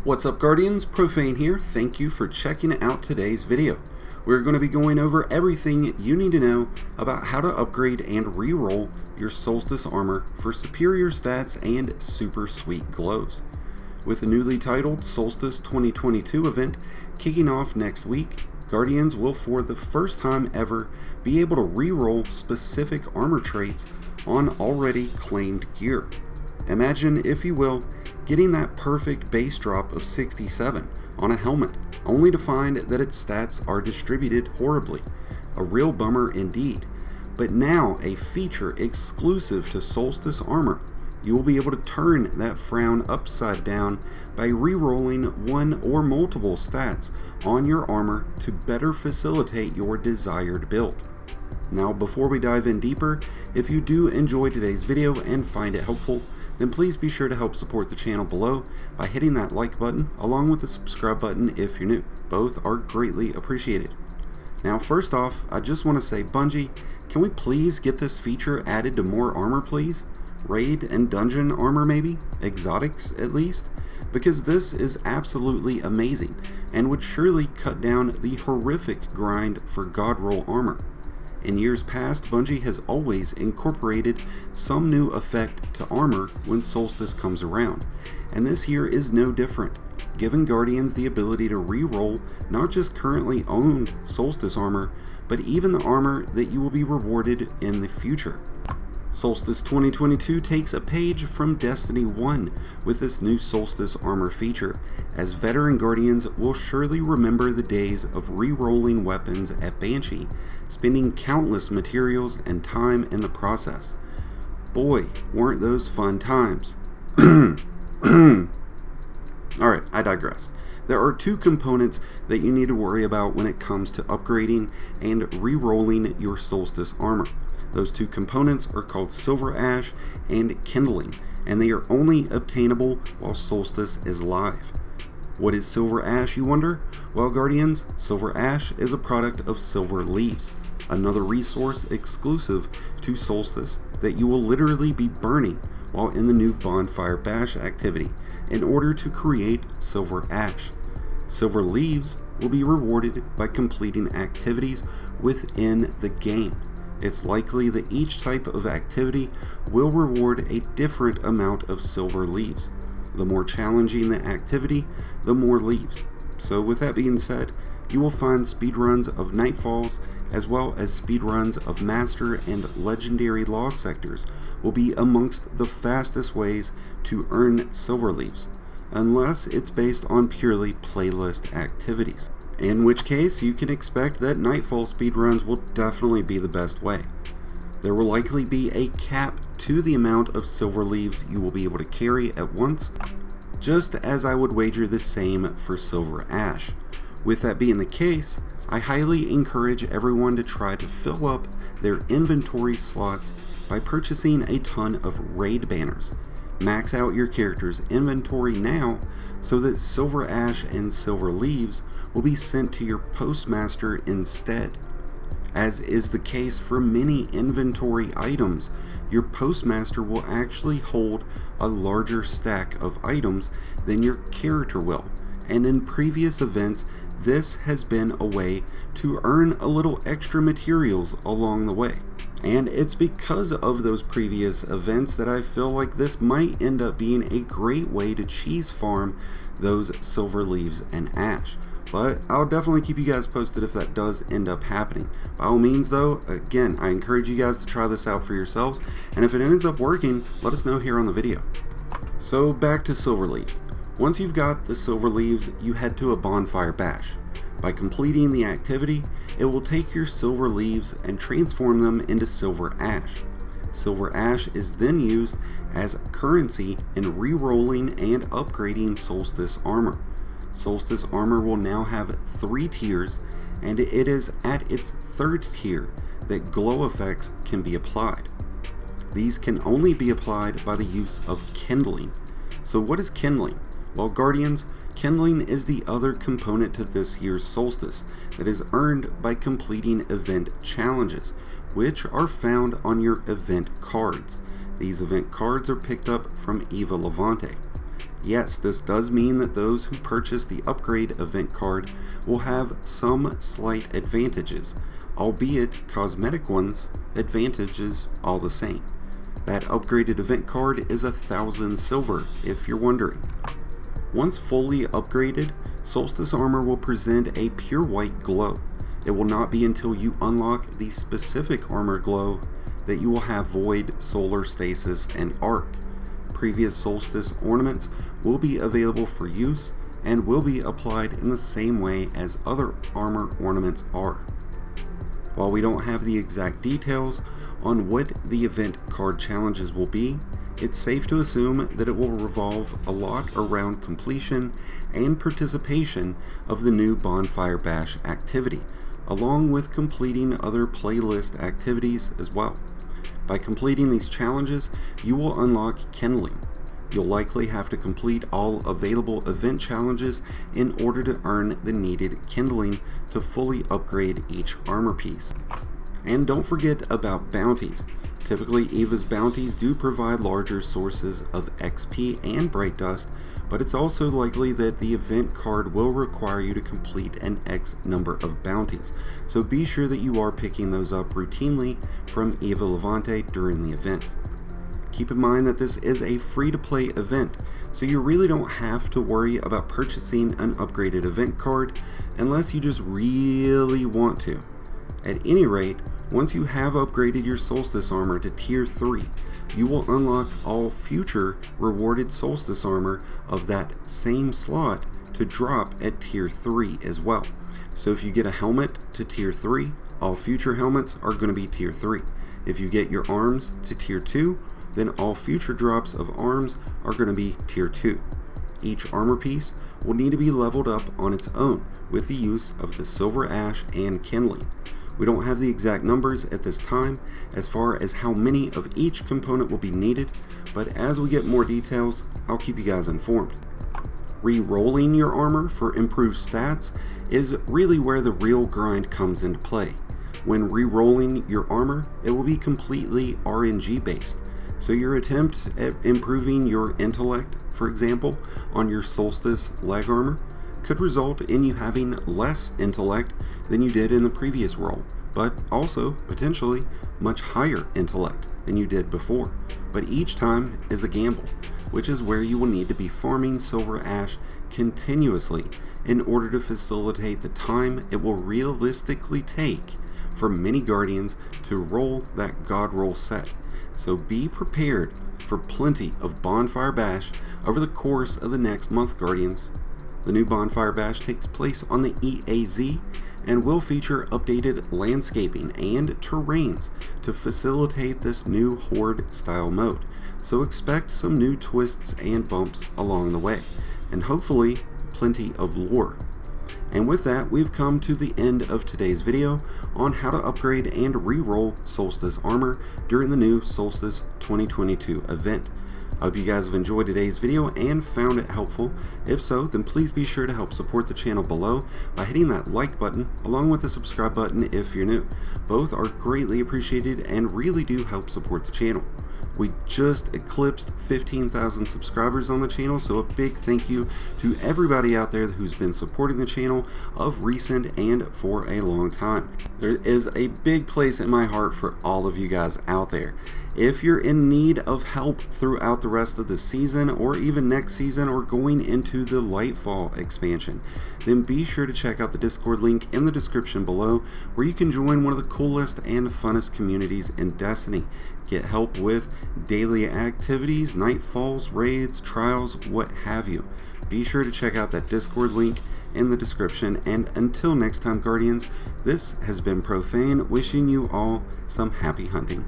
What's up, Guardians? Profane here. Thank you for checking out today's video. We're going to be going over everything you need to know about how to upgrade and reroll your Solstice armor for superior stats and super sweet glows. With the newly titled Solstice 2022 event kicking off next week, Guardians will for the first time ever be able to reroll specific armor traits on already claimed gear. Imagine, if you will, getting that perfect base drop of 67 on a helmet, only to find that its stats are distributed horribly. A real bummer indeed. But now, a feature exclusive to Solstice armor, you will be able to turn that frown upside down by re-rolling one or multiple stats on your armor to better facilitate your desired build. Now, before we dive in deeper, if you do enjoy today's video and find it helpful, then please be sure to help support the channel below by hitting that like button along with the subscribe button if you're new. Both are greatly appreciated. Now, first off, I just want to say, Bungie, can we please get this feature added to more armor, please? Raid and dungeon armor maybe? Exotics at least? Because this is absolutely amazing and would surely cut down the horrific grind for God roll armor. In years past, Bungie has always incorporated some new effect to armor when Solstice comes around, and this year is no different, giving Guardians the ability to re-roll not just currently owned Solstice armor, but even the armor that you will be rewarded in the future. Solstice 2022 takes a page from Destiny 1 with this new Solstice armor feature, as veteran Guardians will surely remember the days of re-rolling weapons at Banshee, spending countless materials and time in the process. Boy, weren't those fun times. Alright, I digress. There are two components that you need to worry about when it comes to upgrading and re-rolling your Solstice armor. Those two components are called Silver Ash and Kindling, and they are only obtainable while Solstice is live. What is Silver Ash, you wonder? Well, Guardians, Silver Ash is a product of Silver Leaves, another resource exclusive to Solstice that you will literally be burning while in the new Bonfire Bash activity in order to create Silver Ash. Silver Leaves will be rewarded by completing activities within the game. It's likely that each type of activity will reward a different amount of silver leaves. The more challenging the activity, the more leaves. So with that being said, you will find speedruns of Nightfalls as well as speedruns of Master and Legendary Lost sectors will be amongst the fastest ways to earn silver leaves, unless it's based on purely playlist activities. In which case, you can expect that Nightfall speedruns will definitely be the best way. There will likely be a cap to the amount of silver leaves you will be able to carry at once, just as I would wager the same for Silver Ash. With that being the case, I highly encourage everyone to try to fill up their inventory slots by purchasing a ton of raid banners. Max out your character's inventory now so that Silver Ash and Silver Leaves will be sent to your postmaster instead. As is the case for many inventory items, your postmaster will actually hold a larger stack of items than your character will, and in previous events this has been a way to earn a little extra materials along the way. And it's because of those previous events that I feel like this might end up being a great way to cheese farm those silver leaves and ash. But I'll definitely keep you guys posted if that does end up happening. By all means though, again, I encourage you guys to try this out for yourselves, and if it ends up working, let us know here on the video. So back to silver leaves. Once you've got the silver leaves, you head to a Bonfire Bash. By completing the activity, it will take your silver leaves and transform them into Silver Ash. Silver Ash is then used as currency in re-rolling and upgrading Solstice armor. Solstice armor will now have 3 tiers, and it is at its 3rd tier that glow effects can be applied. These can only be applied by the use of Kindling. So what is Kindling? Well, Guardians, Kindling is the other component to this year's Solstice that is earned by completing event challenges, which are found on your event cards. These event cards are picked up from Eva Levante. Yes, this does mean that those who purchase the upgrade event card will have some slight advantages, albeit cosmetic ones, advantages all the same. That upgraded event card is 1,000 silver, if you're wondering. Once fully upgraded, Solstice armor will present a pure white glow. It will not be until you unlock the specific armor glow that you will have Void, Solar Stasis, and Arc. Previous Solstice ornaments will be available for use and will be applied in the same way as other armor ornaments are. While we don't have the exact details on what the event card challenges will be, it's safe to assume that it will revolve a lot around completion and participation of the new Bonfire Bash activity, along with completing other playlist activities as well. By completing these challenges, you will unlock Kindling. You'll likely have to complete all available event challenges in order to earn the needed Kindling to fully upgrade each armor piece. And don't forget about bounties. Typically, Eva's bounties do provide larger sources of XP and Bright Dust, but it's also likely that the event card will require you to complete an X number of bounties, so be sure that you are picking those up routinely from Eva Levante during the event. Keep in mind that this is a free-to-play event, so you really don't have to worry about purchasing an upgraded event card unless you just really want to. At any rate, once you have upgraded your Solstice armor to Tier 3, you will unlock all future rewarded Solstice armor of that same slot to drop at Tier 3 as well. So if you get a helmet to Tier 3, all future helmets are going to be Tier 3. If you get your arms to Tier 2, then all future drops of arms are going to be Tier 2. Each armor piece will need to be leveled up on its own with the use of the Silver Ash and Kindling. We don't have the exact numbers at this time as far as how many of each component will be needed, but as we get more details, I'll keep you guys informed. Rerolling your armor for improved stats is really where the real grind comes into play. When rerolling your armor, it will be completely RNG based. So your attempt at improving your intellect, for example, on your Solstice leg armor, could result in you having less intellect than you did in the previous roll, but also potentially much higher intellect than you did before. But each time is a gamble, which is where you will need to be farming Silver Ash continuously in order to facilitate the time it will realistically take for many Guardians to roll that God Roll set. So be prepared for plenty of Bonfire Bash over the course of the next month, Guardians. The new Bonfire Bash takes place on the EAZ and will feature updated landscaping and terrains to facilitate this new Horde style mode. So expect some new twists and bumps along the way, and hopefully plenty of lore. And with that, we've come to the end of today's video on how to upgrade and re-roll Solstice armor during the new Solstice 2022 event. I hope you guys have enjoyed today's video and found it helpful. If so, then please be sure to help support the channel below by hitting that like button along with the subscribe button if you're new. Both are greatly appreciated and really do help support the channel. We just eclipsed 15,000 subscribers on the channel, so a big thank you to everybody out there who's been supporting the channel of recent and for a long time. There is a big place in my heart for all of you guys out there. If you're in need of help throughout the rest of the season or even next season or going into the Lightfall expansion, then be sure to check out the Discord link in the description below where you can join one of the coolest and funnest communities in Destiny. Get help with daily activities, nightfalls, raids, trials, what have you. Be sure to check out that Discord link in the description, and until next time, Guardians, this has been Profane, wishing you all some happy hunting.